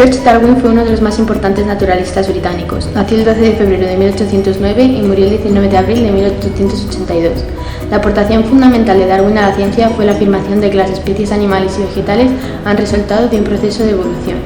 George Darwin fue uno de los más importantes naturalistas británicos. Nació el 12 de febrero de 1809 y murió el 19 de abril de 1882. La aportación fundamental de Darwin a la ciencia fue la afirmación de que las especies animales y vegetales han resultado de un proceso de evolución.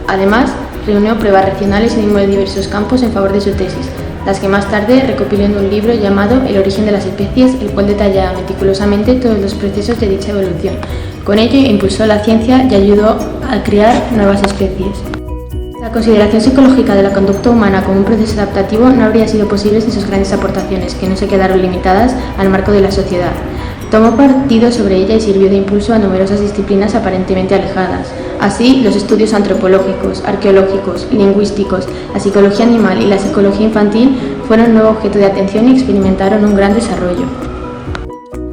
Además, reunió pruebas racionales en diversos campos en favor de su tesis, las que más tarde recopiló en un libro llamado El origen de las especies, el cual detallaba meticulosamente todos los procesos de dicha evolución. Con ello impulsó la ciencia y ayudó a crear nuevas especies. La consideración psicológica de la conducta humana como un proceso adaptativo no habría sido posible sin sus grandes aportaciones, que no se quedaron limitadas al marco de la sociedad. Tomó partido sobre ella y sirvió de impulso a numerosas disciplinas aparentemente alejadas. Así, los estudios antropológicos, arqueológicos, lingüísticos, la psicología animal y la psicología infantil fueron un nuevo objeto de atención y experimentaron un gran desarrollo.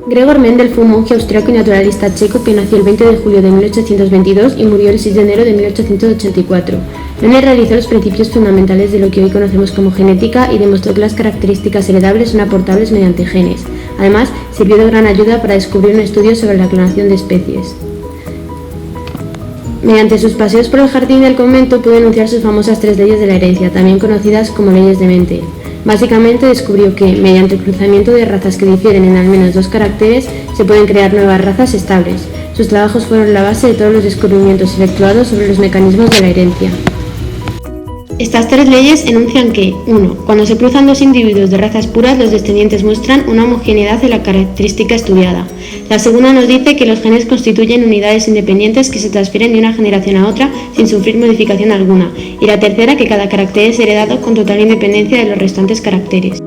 Gregor Mendel fue un monje austriaco y naturalista checo que nació el 20 de julio de 1822 y murió el 6 de enero de 1884. Mendel realizó los principios fundamentales de lo que hoy conocemos como genética y demostró que las características heredables son aportables mediante genes. Además, sirvió de gran ayuda para descubrir un estudio sobre la clonación de especies. Mediante sus paseos por el jardín del convento pudo enunciar sus famosas 3 leyes de la herencia, también conocidas como leyes de Mendel. Básicamente descubrió que, mediante el cruzamiento de razas que difieren en al menos 2 caracteres, se pueden crear nuevas razas estables. Sus trabajos fueron la base de todos los descubrimientos efectuados sobre los mecanismos de la herencia. Estas 3 leyes enuncian que, 1. Cuando se cruzan 2 individuos de razas puras, los descendientes muestran una homogeneidad de la característica estudiada. La segunda nos dice que los genes constituyen unidades independientes que se transfieren de una generación a otra sin sufrir modificación alguna. Y la tercera, que cada carácter es heredado con total independencia de los restantes caracteres.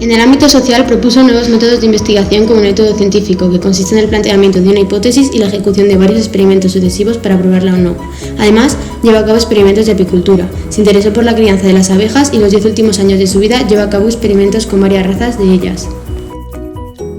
En el ámbito social propuso nuevos métodos de investigación como método científico, que consiste en el planteamiento de una hipótesis y la ejecución de varios experimentos sucesivos para probarla o no. Además, llevó a cabo experimentos de apicultura, se interesó por la crianza de las abejas y los 10 últimos años de su vida llevó a cabo experimentos con varias razas de ellas.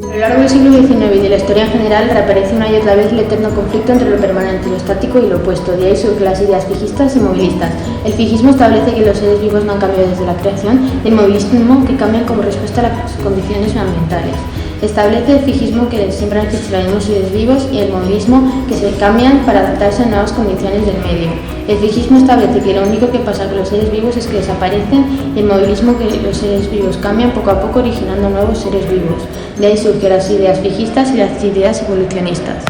A lo largo del siglo XIX y de la historia en general reaparece una y otra vez el eterno conflicto entre lo permanente, lo estático y lo opuesto, de ahí surgen las ideas fijistas y movilistas. El fijismo establece que los seres vivos no han cambiado desde la creación y el movilismo que cambian como respuesta a las condiciones ambientales. Establece el fijismo que siempre han existido los mismos seres vivos y el movilismo que se cambian para adaptarse a nuevas condiciones del medio. El fijismo establece que lo único que pasa con los seres vivos es que desaparecen y el movilismo que los seres vivos cambian poco a poco originando nuevos seres vivos. De ahí surgen las ideas fijistas y las ideas evolucionistas.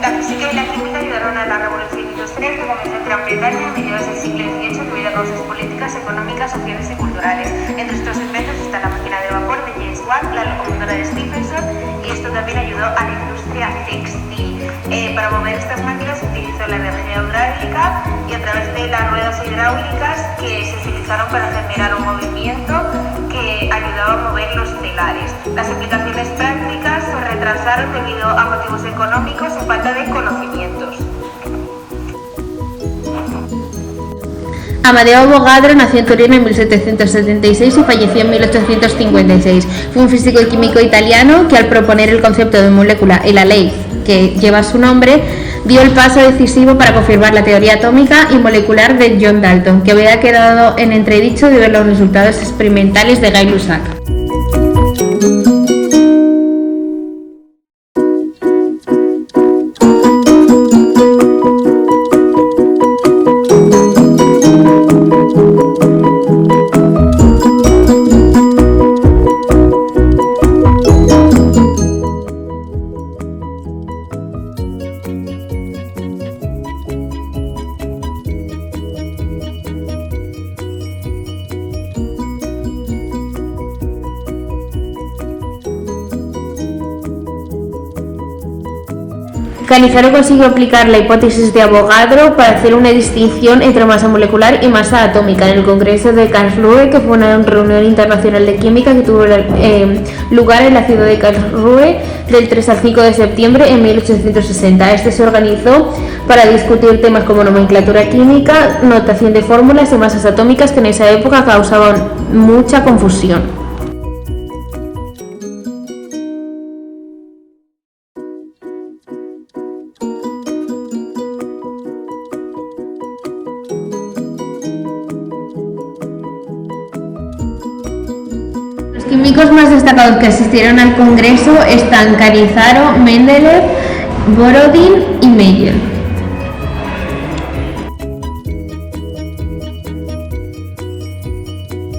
La física y la química ayudaron a la revolución industrial que comenzó en Gran Bretaña a mediados del siglo XVIII debido a causas políticas, económicas, sociales y culturales. Entre estos inventos está la máquina de vapor de James Watt, la locomotora de Stephenson, y esto también ayudó a la industria textil. Para mover estas máquinas se utilizó la energía hidráulica y a través de las ruedas hidráulicas que se utilizaron para generar un movimiento que ayudaba a mover los telares. Las aplicaciones prácticas se retrasaron debido a motivos económicos y falta de conocimientos. Amadeo Avogadro nació en Torino en 1776 y falleció en 1856. Fue un físico y químico italiano que al proponer el concepto de molécula y la ley que lleva su nombre, dio el paso decisivo para confirmar la teoría atómica y molecular de John Dalton, que había quedado en entredicho debido a los resultados experimentales de Gay-Lussac. Cannizzaro consiguió aplicar la hipótesis de Avogadro para hacer una distinción entre masa molecular y masa atómica en el Congreso de Karlsruhe, que fue una reunión internacional de química que tuvo lugar en la ciudad de Karlsruhe del 3 al 5 de septiembre en 1860. Este se organizó para discutir temas como nomenclatura química, notación de fórmulas y masas atómicas que en esa época causaban mucha confusión. Los químicos más destacados que asistieron al congreso están Cannizzaro, Mendeleev, Borodin y Meyer.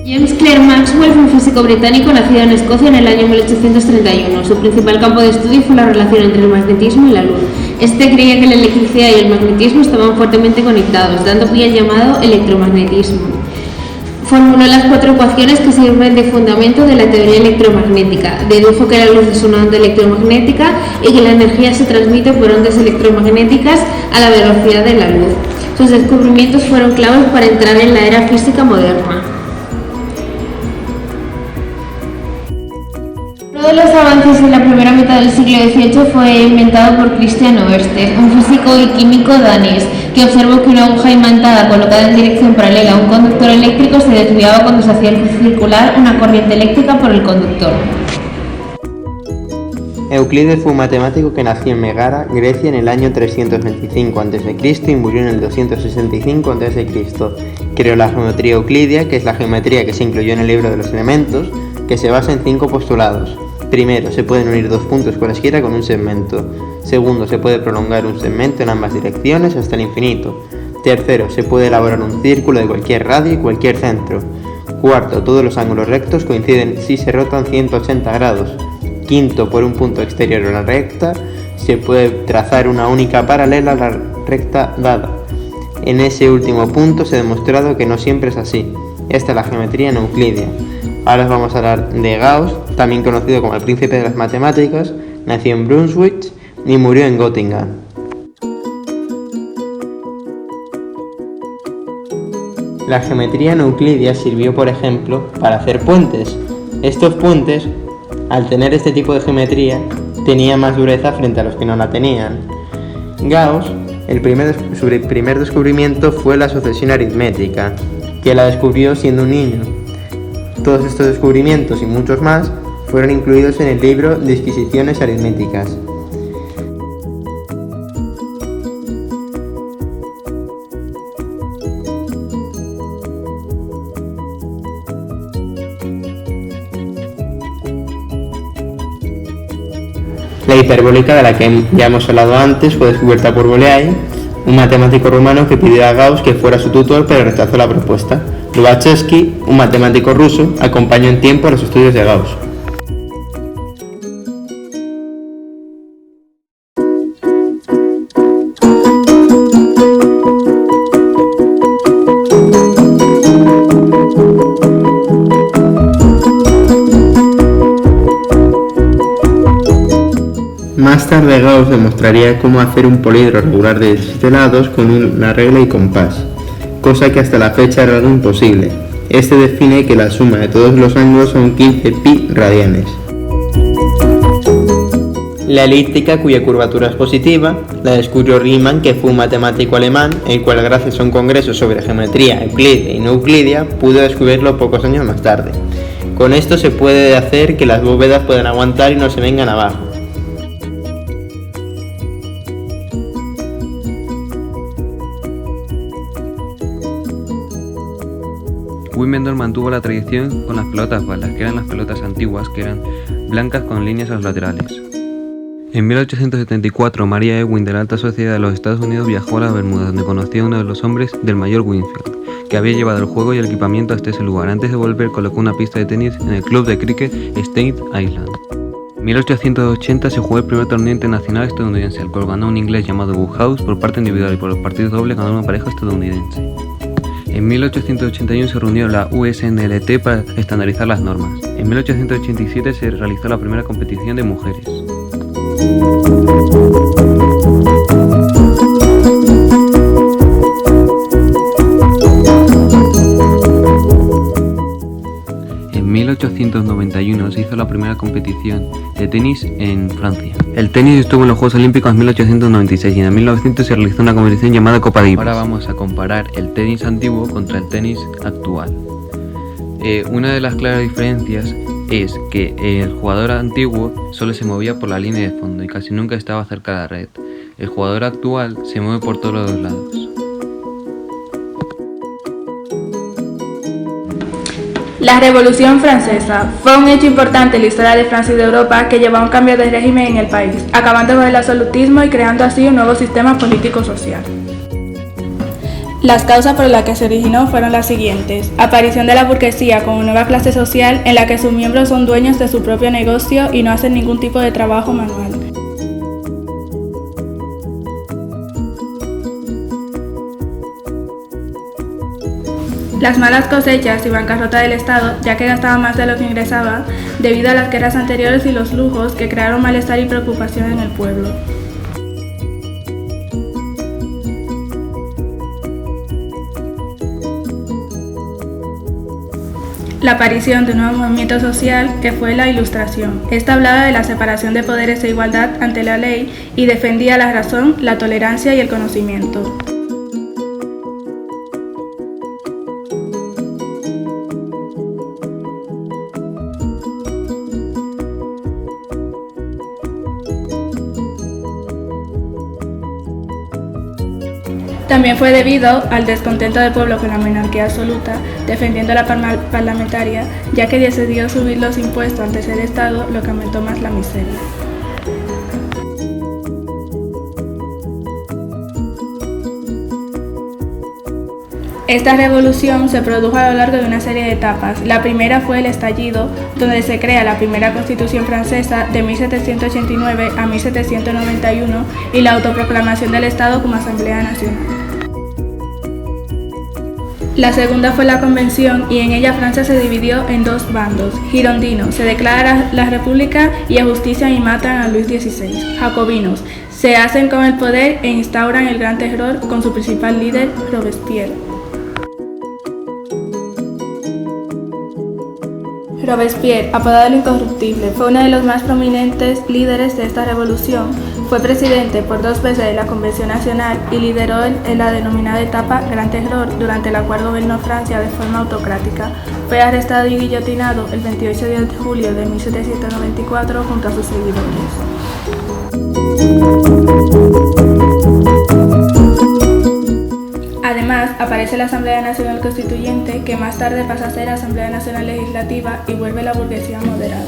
James Clerk Maxwell fue un físico británico nacido en Escocia en el año 1831. Su principal campo de estudio fue la relación entre el magnetismo y la luz. Este creía que la electricidad y el magnetismo estaban fuertemente conectados, dando pie al llamado electromagnetismo. Formuló las 4 ecuaciones que sirven de fundamento de la teoría electromagnética. Dedujo que la luz es una onda electromagnética y que la energía se transmite por ondas electromagnéticas a la velocidad de la luz. Sus descubrimientos fueron claves para entrar en la era física moderna. Uno de los avances en la primera mitad del siglo XVIII fue inventado por Christian Ørsted, un físico y químico danés, que observó que una aguja imantada colocada en dirección paralela a un conductor eléctrico se desviaba cuando se hacía circular una corriente eléctrica por el conductor. Euclides fue un matemático que nació en Megara, Grecia, en el año 325 a.C. y murió en el 265 a.C. Creó la geometría euclidia, que es la geometría que se incluyó en el libro de los elementos, que se basa en 5 postulados. Primero, se pueden unir 2 puntos cualesquiera con un segmento. Segundo, se puede prolongar un segmento en ambas direcciones hasta el infinito. Tercero, se puede elaborar un círculo de cualquier radio y cualquier centro. Cuarto, todos los ángulos rectos coinciden si se rotan 180 grados. Quinto, por un punto exterior a la recta, se puede trazar una única paralela a la recta dada. En ese último punto se ha demostrado que no siempre es así. Esta es la geometría no euclidia. Ahora os vamos a hablar de Gauss, también conocido como el príncipe de las matemáticas. Nació en Brunswick y murió en Göttingen. La geometría no euclidia sirvió, por ejemplo, para hacer puentes. Estos puentes, al tener este tipo de geometría, tenían más dureza frente a los que no la tenían. Gauss, su primer descubrimiento fue la sucesión aritmética, que la descubrió siendo un niño. Todos estos descubrimientos y muchos más fueron incluidos en el libro Disquisiciones aritméticas. La hiperbólica, de la que ya hemos hablado antes, fue descubierta por Bolyai, un matemático rumano que pidió a Gauss que fuera su tutor, pero rechazó la propuesta. Lobachevsky, un matemático ruso, acompañó en tiempo a los estudios de Gauss. Más tarde Gauss demostraría cómo hacer un poliedro regular de 17 lados con una regla y compás, cosa que hasta la fecha era algo imposible. Este define que la suma de todos los ángulos son 15 pi radianes. La elíptica, cuya curvatura es positiva, la descubrió Riemann, que fue un matemático alemán, el cual, gracias a un congreso sobre geometría euclídea y no euclidia, pudo descubrirlo pocos años más tarde. Con esto se puede hacer que las bóvedas puedan aguantar y no se vengan abajo. Wimbledon mantuvo la tradición con las pelotas balas, que eran las pelotas antiguas, que eran blancas con líneas a los laterales. En 1874, Maria Ewing de la alta sociedad de los Estados Unidos viajó a las Bermudas, donde conoció a uno de los hombres del mayor Winfield, que había llevado el juego y el equipamiento hasta ese lugar. Antes de volver, colocó una pista de tenis en el club de cricket Staten Island. En 1880 se jugó el primer torneo internacional estadounidense, el cual ganó un inglés llamado Woodhouse por parte individual y por los partidos dobles ganó una pareja estadounidense. En 1881 se reunió la USNLT para estandarizar las normas. En 1887 se realizó la primera competición de mujeres. En 1891 se hizo la primera competición de tenis en Francia. El tenis estuvo en los Juegos Olímpicos en 1896 y en 1900 se realizó una competición llamada Copa Davis. Ahora vamos a comparar el tenis antiguo contra el tenis actual. Una de las claras diferencias es que el jugador antiguo solo se movía por la línea de fondo y casi nunca estaba cerca de la red. El jugador actual se mueve por todos los lados. La Revolución Francesa fue un hecho importante en la historia de Francia y de Europa que llevó a un cambio de régimen en el país, acabando con el absolutismo y creando así un nuevo sistema político-social. Las causas por las que se originó fueron las siguientes: aparición de la burguesía como nueva clase social en la que sus miembros son dueños de su propio negocio y no hacen ningún tipo de trabajo manual. Las malas cosechas y bancarrota del Estado, ya que gastaba más de lo que ingresaba, debido a las guerras anteriores y los lujos que crearon malestar y preocupación en el pueblo. La aparición de un nuevo movimiento social que fue la Ilustración. Esta hablaba de la separación de poderes e igualdad ante la ley y defendía la razón, la tolerancia y el conocimiento. También fue debido al descontento del pueblo con la monarquía absoluta, defendiendo la parlamentaria, ya que decidió subir los impuestos antes del Estado, lo que aumentó más la miseria. Esta revolución se produjo a lo largo de una serie de etapas. La primera fue el estallido, donde se crea la primera Constitución francesa de 1789 a 1791 y la autoproclamación del Estado como Asamblea Nacional. La segunda fue la Convención y en ella Francia se dividió en dos bandos. Girondinos, se declara la República y ajustician y matan a Luis XVI. Jacobinos, se hacen con el poder e instauran el Gran Terror con su principal líder, Robespierre. Robespierre, apodado el Incorruptible, fue uno de los más prominentes líderes de esta revolución. Fue presidente por 2 veces de la Convención Nacional y lideró en la denominada etapa Gran Terror, durante la cual gobernó Francia de forma autocrática. Fue arrestado y guillotinado el 28 de julio de 1794 junto a sus seguidores. Además, aparece la Asamblea Nacional Constituyente, que más tarde pasa a ser Asamblea Nacional Legislativa y vuelve la burguesía moderada.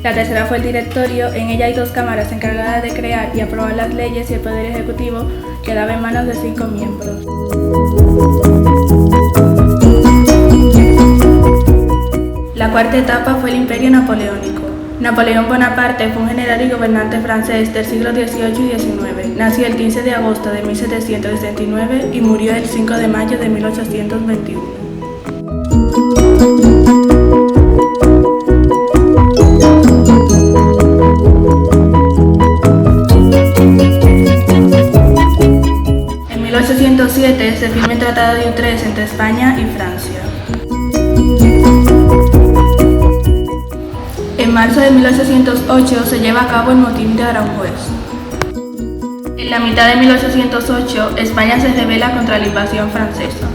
La tercera fue el Directorio. En ella hay 2 cámaras encargadas de crear y aprobar las leyes y el Poder Ejecutivo quedaba en manos de 5 miembros. La cuarta etapa fue el Imperio Napoleónico. Napoleón Bonaparte fue un general y gobernante francés del siglo XVIII y XIX. Nació el 15 de agosto de 1769 y murió el 5 de mayo de 1821. En 1807 se firma el Tratado de Utrecht entre España y Francia. En marzo de 1808 se lleva a cabo el motín de Aranjuez. En la mitad de 1808, España se rebela contra la invasión francesa.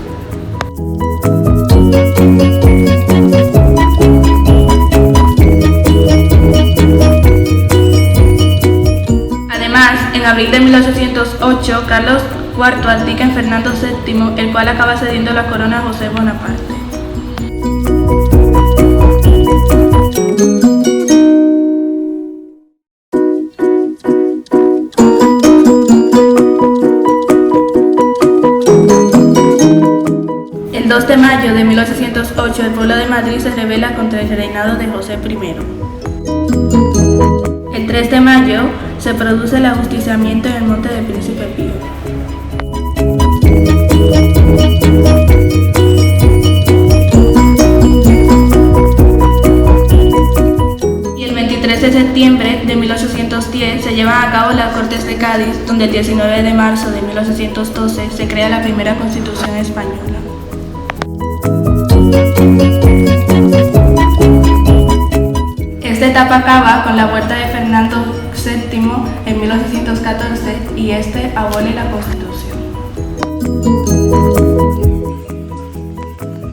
Además, en abril de 1808, Carlos IV abdica en Fernando VII, el cual acaba cediendo la corona a José Bonaparte. El 2 de mayo de 1808, el pueblo de Madrid se rebela contra el reinado de José I. El 3 de mayo se produce el ajusticiamiento en el monte del Príncipe Pío. Y el 23 de septiembre de 1810 se llevan a cabo las Cortes de Cádiz, donde el 19 de marzo de 1812 se crea la primera Constitución española. Esta etapa acaba con la vuelta de Fernando VII en 1814 y este abole la Constitución.